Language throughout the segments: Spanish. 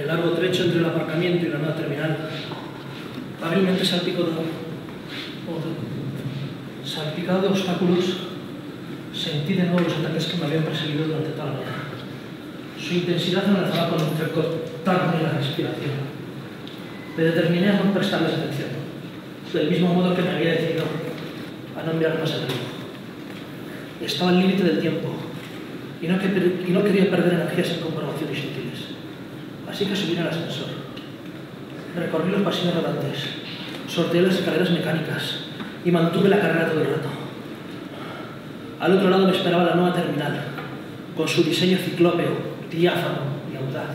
el largo trecho entre el aparcamiento y la nueva terminal, hábilmente salpicado de obstáculos, sentí de nuevo los ataques que me habían perseguido durante toda la mañana. Su intensidad amenazaba con entrecortarme la respiración. Me determiné a no prestarles atención, del mismo modo que me había decidido a no enviar más el río. Estaba al límite del tiempo y no quería perder energías en comprobaciones inútiles. Así que subí al ascensor. Recorrí los pasillos rodantes, sorteé las escaleras mecánicas y mantuve la carrera todo el rato. Al otro lado me esperaba la nueva terminal, con su diseño ciclópeo, diáfano y audaz.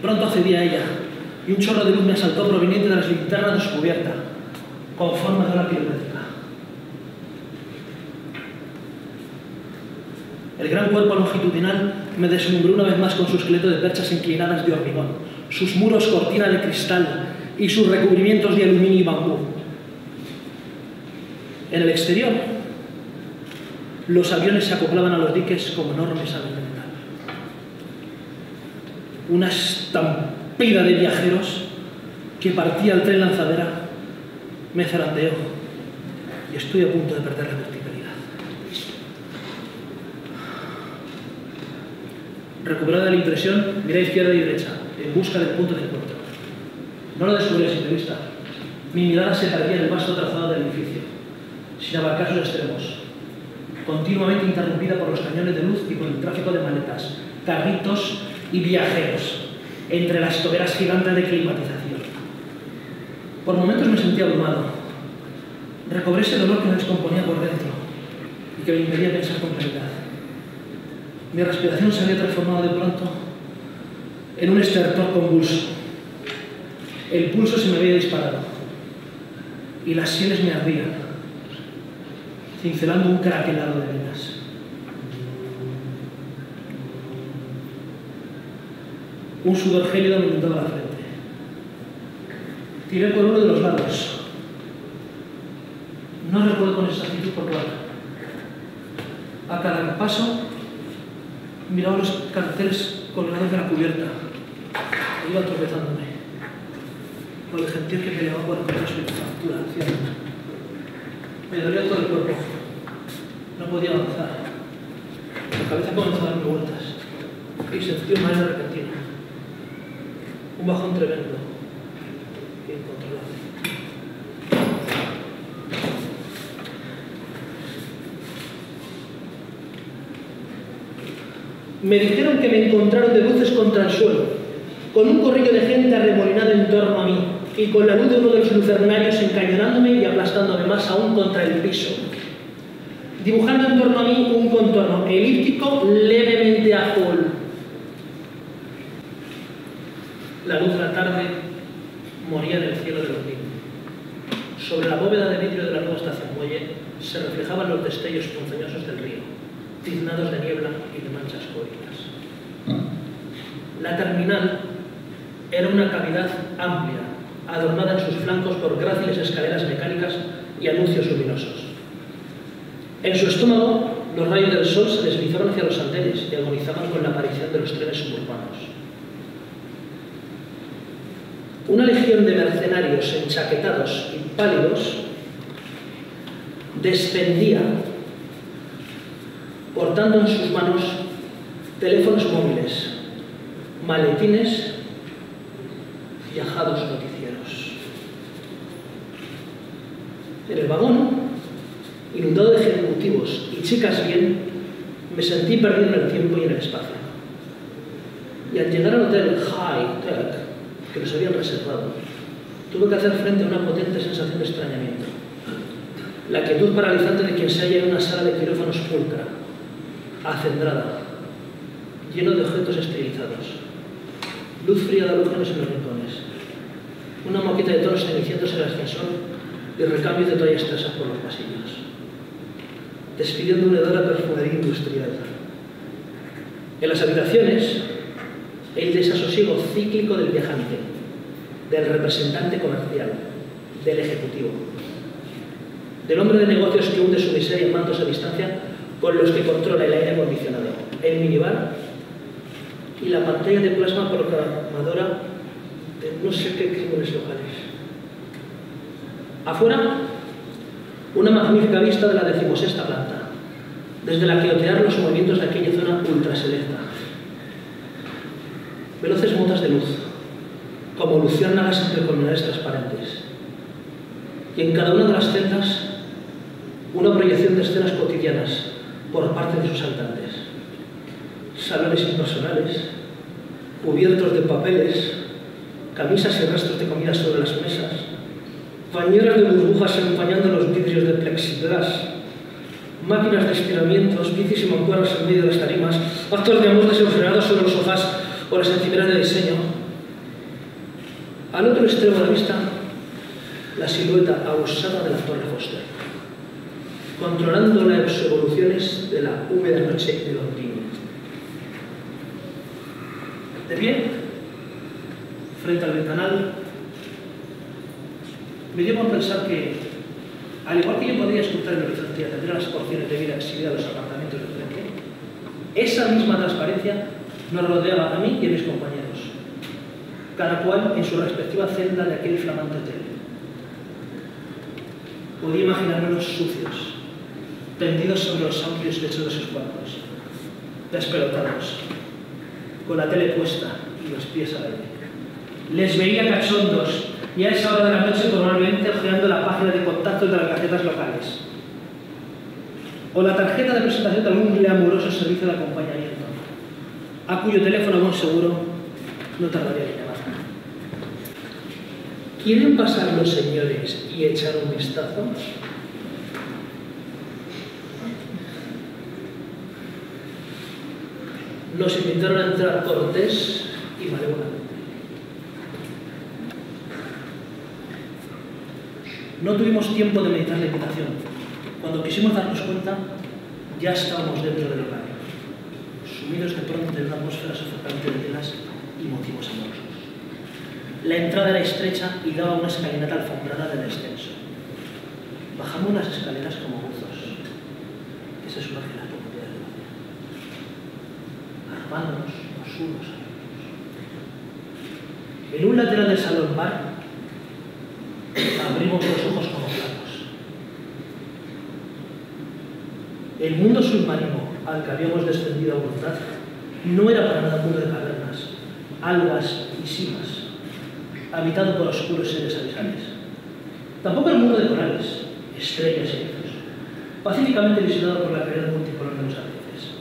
Pronto accedí a ella y un chorro de luz me asaltó proveniente de las linternas de su cubierta, con forma de una pirulética. El gran cuerpo longitudinal me deslumbró una vez más con su esqueleto de perchas inclinadas de hormigón, sus muros cortina de cristal y sus recubrimientos de aluminio y bambú. En el exterior, los aviones se acoplaban a los diques como enormes aves de metal. Una estampida de viajeros que partía el tren lanzadera me zarandeó y estoy a punto de perder la verticalidad. Recuperada la impresión, miré a izquierda y derecha, en busca del punto de encuentro. No lo descubrí a simple vista. Mi mirada se perdía en el vasto trazado del edificio, sin abarcar sus extremos, continuamente interrumpida por los cañones de luz y por el tráfico de maletas, carritos y viajeros, entre las toberas gigantes de climatización. Por momentos me sentía abrumado. Recobré ese dolor que me descomponía por dentro y que me impedía pensar con claridad. Mi respiración se había transformado de pronto en un estertor convulso. El pulso se me había disparado y las sienes me ardían, cincelando un craquelado de venas. Un sudor gélido me inundaba la frente. Tiré por uno de los lados. No recuerdo con exactitud por cuál. A cada paso miraba los carteles colgados de la cubierta. Iba tropezándome con el gentío que peleaba por encontrar su factura anciana. Me dolía todo el cuerpo. No podía avanzar. La cabeza comenzó a darme vueltas y sentí un mareo repentino. Un bajón tremendo e incontrolable. Me dijeron que me encontraron de bruces contra el suelo, con un corrillo de gente arremolinado en torno a mí y con la luz de uno de los lucernarios encañonándome y aplastándome más aún contra el piso, dibujando en torno a mí un contorno elíptico levemente azul. La luz de la tarde moría en el cielo de los niños. Sobre la bóveda de vidrio de la nueva estación muelle se reflejaban los destellos ponzoñosos del río, tiznados de niebla y de manchas cólicas. La terminal era una cavidad amplia, adornada en sus flancos por gráciles escaleras mecánicas y anuncios luminosos. En su estómago, los rayos del sol se deslizaban hacia los andenes y agonizaban con la aparición de los trenes suburbanos. Una legión de mercenarios enchaquetados y pálidos descendía portando en sus manos teléfonos móviles, maletines y ajados noticieros. En el vagón, inundado de ejecutivos y chicas bien, me sentí perdido en el tiempo y en el espacio. Y al llegar al hotel High Tech, que nos habían reservado, tuve que hacer frente a una potente sensación de extrañamiento. La quietud paralizante de quien se halla en una sala de quirófanos pulcra, acendrada, lleno de objetos esterilizados, luz fría de halógenos en los rincones, una moqueta de tonos cenicientos en el ascensor y recambios de toallas tersas por los pasillos, despidiendo una hedora perfumería industrial. En las habitaciones, el desasosiego cíclico del viajante, del representante comercial, del ejecutivo, del hombre de negocios que hunde su miseria en mantos a distancia con los que controla el aire acondicionado, el minibar y la pantalla de plasma proclamadora de no sé qué crímenes locales. Afuera, una magnífica vista de la 16ª planta, desde la que otear los movimientos de aquella zona ultraselecta. Veloces motas de luz, como luciérnagas entre colmenares transparentes. Y en cada una de las celdas, una proyección de escenas cotidianas por parte de sus habitantes. Salones impersonales, cubiertos de papeles, camisas y restos de comida sobre las mesas, bañeras de burbujas empañando los vidrios de plexiglas, máquinas de estiramientos, bicis y mancuernas en medio de las tarimas, actos de amor desenfrenados sobre los sofás o las encimeras de diseño. Al otro extremo de la vista, la silueta abusada de la Torre Foster, controlando las evoluciones de la húmeda noche de Londrina. De pie, frente al ventanal, me llevo a pensar que, al igual que yo podría escuchar el horizonte y atender a las porciones de vida exhibidas a los apartamentos de frente, esa misma transparencia nos rodeaba a mí y a mis compañeros, cada cual en su respectiva celda de aquel flamante hotel. Podía imaginármelos sucios, tendidos sobre los amplios techos de sus cuartos, despelotados, con la tele puesta y los pies al aire. Les veía cachondos y a esa hora de la noche probablemente hojeando la página de contactos de las gacetas locales o la tarjeta de presentación de algún glamuroso servicio de acompañamiento, a cuyo teléfono buen seguro no tardaría en llamar. ¿Quieren pasar los señores y echar un vistazo? Nos invitaron a entrar cortés y malévolamente. No tuvimos tiempo de meditar la invitación. Cuando quisimos darnos cuenta, ya estábamos dentro del local, sumidos de pronto en una atmósfera sofocante de telas y motivos amorosos. La entrada era estrecha y daba una escalinata alfombrada de descenso. Bajamos las escaleras como buzos que se sumergen en la profundidad del vacío, armándonos los unos a los otros. En un lateral del salón bar, abrimos los ojos como platos. El mundo submarino al que habíamos descendido a voluntad no era para nada un mundo de cavernas, algas y simas, habitado por oscuros seres abisales. Tampoco el mundo de corales, estrellas y rizos, pacíficamente visionado por la claridad multicolor de los arrecifes.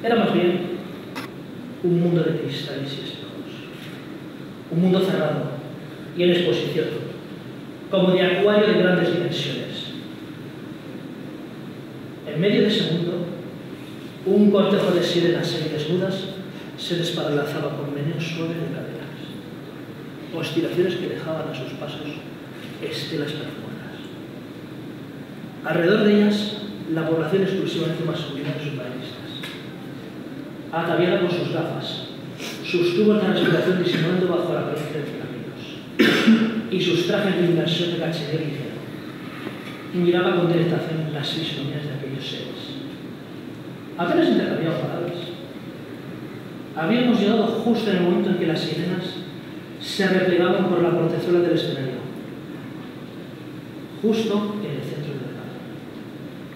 Era más bien un mundo de cristales y espejos, un mundo cerrado y en exposición, como de acuario de grandes dimensiones. En medio de ese mundo, un cortejo de sirenas semidesnudas se desparalazaba con meneo suave de cadenas, oscilaciones que dejaban a sus pasos estelas perfumadas. Alrededor de ellas, la población exclusivamente masculina de submarinistas, ataviada con sus gafas, sus tubos de respiración disimulando bajo la apariencia de filamentos, y sus trajes de inmersión de cachetero ligero, y miraba con delectación las fisonomías de aquellos seres. Apenas intercambiaban palabras. Habíamos llegado justo en el momento en que las sirenas se replegaban por la portezuela del escenario, justo en el centro del local.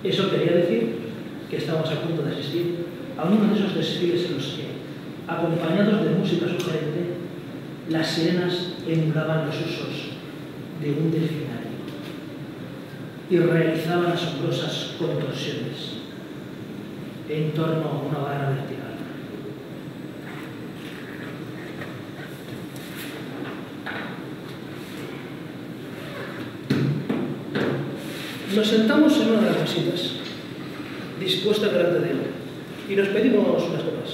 Eso quería decir que estábamos a punto de asistir a uno de esos desfiles en los que, acompañados de música sugerente, las sirenas emulaban los usos de un delfinario y realizaban asombrosas contorsiones en torno a una barra vertical. Nos sentamos en una de las mesitas, dispuesta delante de él, y nos pedimos unas copas.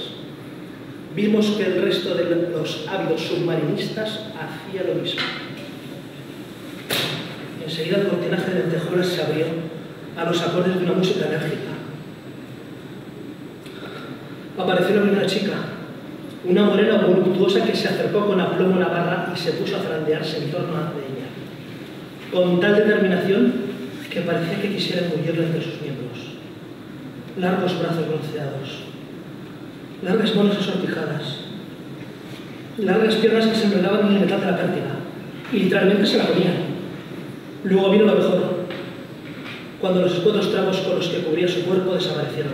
Vimos que el resto de los ávidos submarinistas hacía lo mismo. Enseguida el cortinaje de lentejuelas se abrió a los acordes de una música enérgica. Apareció la primera chica, una morena voluptuosa que se acercó con aplomo a la barra y se puso a zarandearse en torno a ella, con tal determinación que parecía que quisiera engullirla entre sus miembros. Largos brazos bronceados, largas manos asortijadas, largas piernas que se enredaban en el metal de la pértiga y literalmente se la comían. Luego vino lo mejor, cuando los escuetos trapos con los que cubría su cuerpo desaparecieron,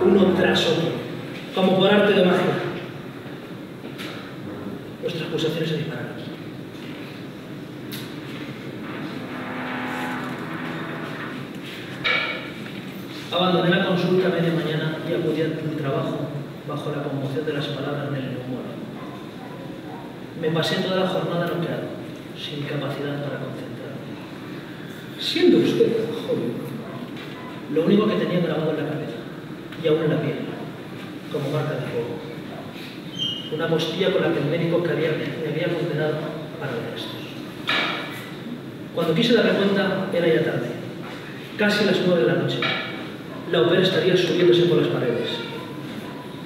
uno tras otro, como por arte de magia. Nuestras pulsaciones se dispararon. Abandoné la consulta a media mañana y acudí al trabajo bajo la conmoción de las palabras del neumólogo. Me pasé toda la jornada noqueado, sin capacidad para concentrarme. Siendo usted joven, lo único que tenía grabado en la cabeza, y aún en la piel, como marca de fuego, una postilla con la que el médico que me había condenado para los restos. Cuando quise darme cuenta, era ya tarde, casi las 9 de la noche. La ópera estaría subiéndose por las paredes.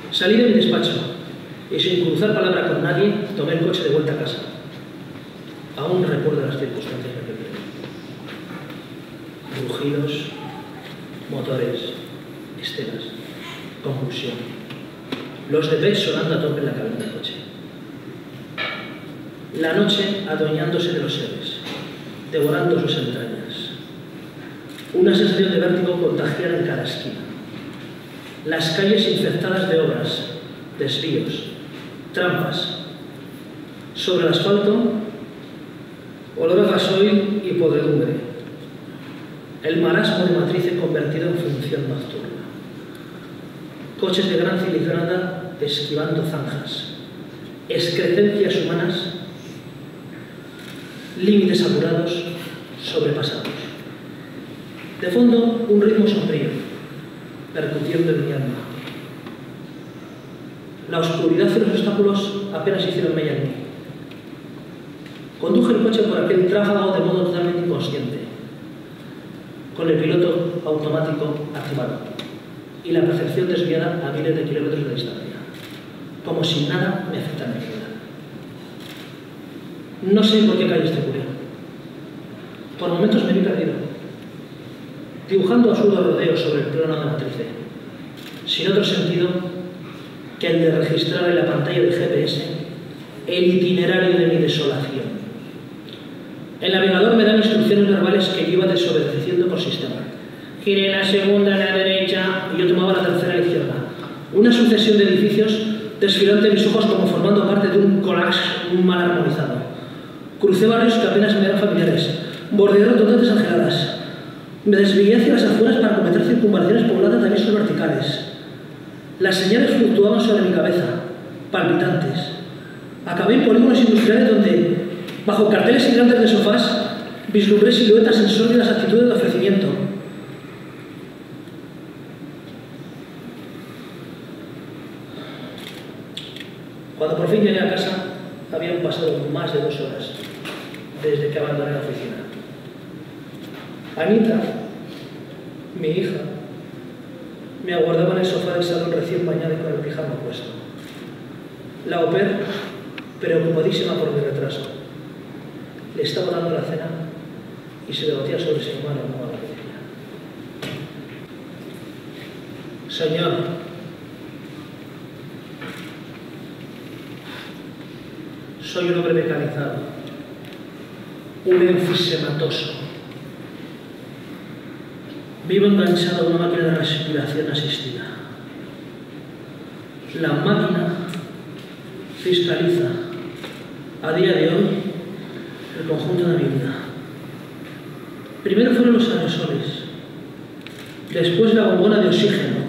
Salí de mi despacho y, sin cruzar palabra con nadie, tomé el coche de vuelta a casa. Aún recuerdo las circunstancias de aquel día. Rugidos, motores, esteras, convulsión. Los de Pech sonando a tope en la cabina del coche. La noche adueñándose de los seres, devorando sus entrañas. Una sensación de vértigo contagiada en cada esquina. Las calles infectadas de obras, desvíos, trampas. Sobre el asfalto, olor a gasoil y podredumbre. El marasmo de Matrice convertido en función nocturna. Coches de gran cilindrada esquivando zanjas. Excrecencias humanas, límites apurados, sobrepasados. De fondo, un ritmo sombrío, percutiendo en mi alma. La oscuridad y los obstáculos apenas hicieron mella en mí. Conduje el coche por aquel tráfago de modo totalmente inconsciente, con el piloto automático activado y la percepción desviada a miles de kilómetros de distancia, como si nada me afectara en mi vida. No sé por qué calle circulé. Por momentos me vi perdido, dibujando absurdos rodeos sobre el plano de Matrice, sin otro sentido que el de registrar en la pantalla del GPS el itinerario de mi desolación. El navegador me da instrucciones verbales que yo iba desobedeciendo por sistema. Giré la segunda a la derecha y yo tomaba la tercera a la izquierda. Una sucesión de edificios desfiló ante mis ojos como formando parte de un collage mal armonizado. Crucé barrios que apenas me eran familiares, bordeé rotondas desangeladas. Me desvié hacia las afueras para cometer circunvalaciones pobladas de avisos verticales. Las señales fluctuaban sobre mi cabeza, palpitantes. Acabé en polígonos industriales donde, bajo carteles gigantes de sofás, vislumbré siluetas en sórdidas actitudes de ofrecimiento. Cuando por fin llegué a casa, habían pasado más de 2 horas desde que abandoné la oficina. Anita, mi hija, me aguardaba en el sofá del salón recién bañada y con el pijama puesto. La au pair, preocupadísima por mi retraso, le estaba dando la cena y se debatía sobre si mi mano no la pedía. Señor, soy un hombre mecanizado, un enfisematoso. Vivo enganchado a una máquina de respiración asistida. La máquina fiscaliza a día de hoy el conjunto de mi vida. Primero fueron los aerosoles, después la bombona de oxígeno.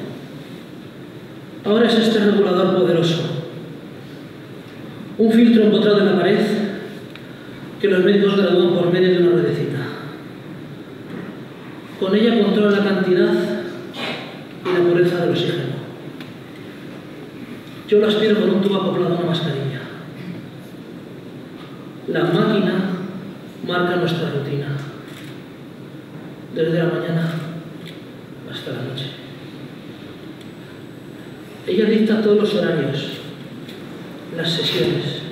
Ahora es este regulador poderoso. Un filtro empotrado en la pared que los médicos gradúan por medio de una ruedecita. Con ella controla la cantidad y la pureza del oxígeno. Yo lo aspiro con un tubo acoplado a una mascarilla. La máquina marca nuestra rutina, desde la mañana hasta la noche. Ella dicta todos los horarios, las sesiones,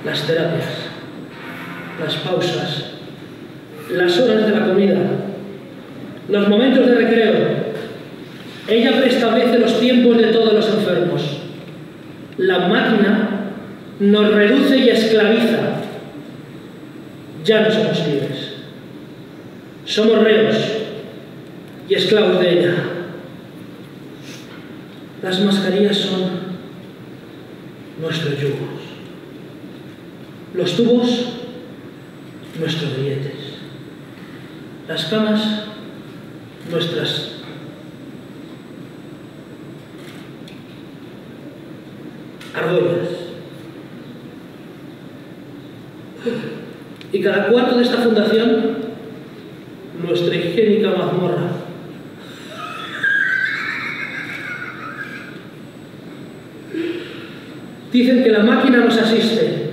las terapias, las pausas, las horas de la comida, los momentos de recreo. Ella preestablece los tiempos de todos los enfermos. La máquina nos reduce y esclaviza. Ya no somos libres. Somos reos y esclavos de ella. Las mascarillas son nuestros yugos. Los tubos, nuestros grilletes. Las camas, nuestras argollas. Y cada cuarto de esta fundación, nuestra higiénica mazmorra. Dicen que la máquina nos asiste,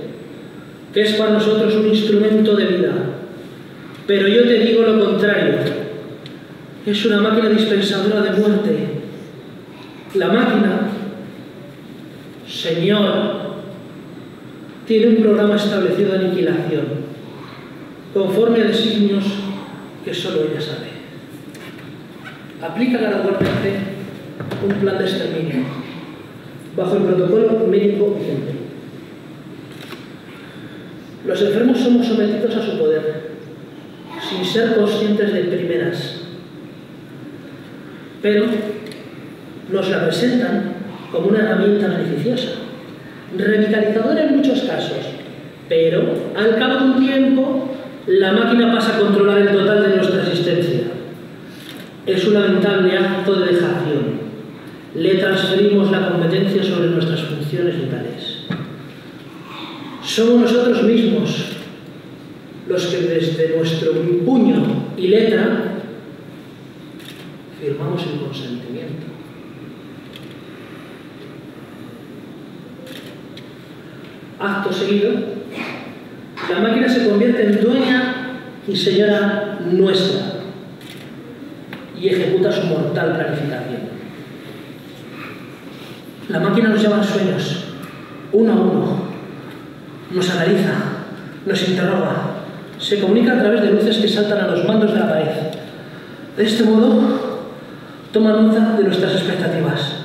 que es para nosotros un instrumento de vida. Pero yo te digo lo contrario. Es una máquina dispensadora de muerte. La máquina, Señor, tiene un programa establecido de aniquilación, conforme a designios que solo ella sabe. Aplica gradualmente un plan de exterminio, bajo el protocolo médico vigente. Los enfermos somos sometidos a su poder, sin ser conscientes de primeras. Pero nos la presentan como una herramienta beneficiosa, revitalizadora en muchos casos, pero al cabo de un tiempo la máquina pasa a controlar el total de nuestra existencia. Es un lamentable acto de dejación. Le transferimos la competencia sobre nuestras funciones vitales. Somos nosotros mismos los que desde nuestro puño y letra firmamos el consentimiento. Acto seguido, la máquina se convierte en dueña y señora nuestra y ejecuta su mortal planificación. La máquina nos llama a sueños, uno a uno, nos analiza, nos interroga, se comunica a través de luces que saltan a los mandos de la pared. De este modo, toma nota de nuestras expectativas,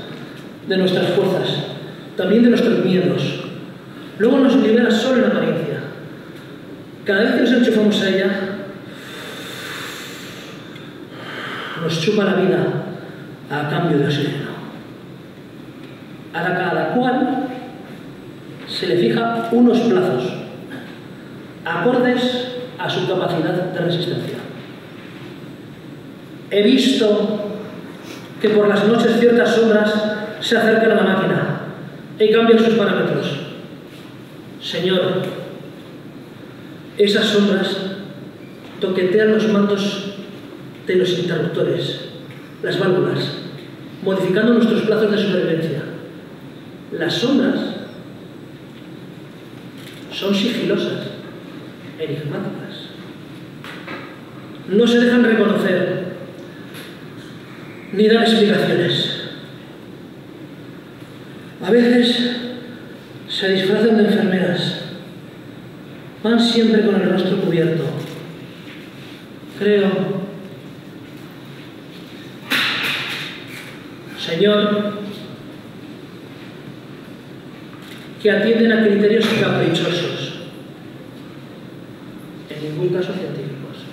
de nuestras fuerzas, también de nuestros miedos. Luego nos libera solo en apariencia. Cada vez que nos enchufamos a ella, nos chupa la vida a cambio de oxígeno. A cada cual se le fija unos plazos acordes a su capacidad de resistencia. He visto que por las noches ciertas sombras se acercan a la máquina y cambian sus parámetros. Señor, esas sombras toquetean los mandos de los interruptores, las válvulas, modificando nuestros plazos de supervivencia. Las sombras son sigilosas, enigmáticas. No se dejan reconocer ni dar explicaciones. A veces se disfrazan de enfermeras. Van siempre con el rostro cubierto. Creo, Señor, que atienden a criterios caprichosos, en ningún caso científicos.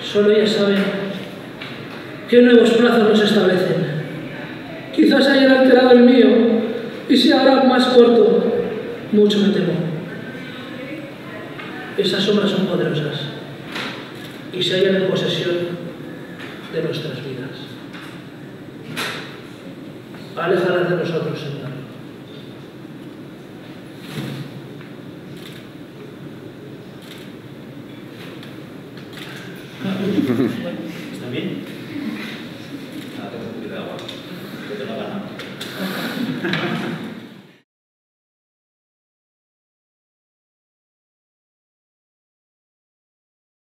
Solo ellas saben qué nuevos plazos nos establecen. Quizás hayan alterado el mío y se hará más corto. Mucho me temo. Esas sombras son poderosas y se hallan en posesión de nuestras vidas. Aléjalas de nosotros, Señor.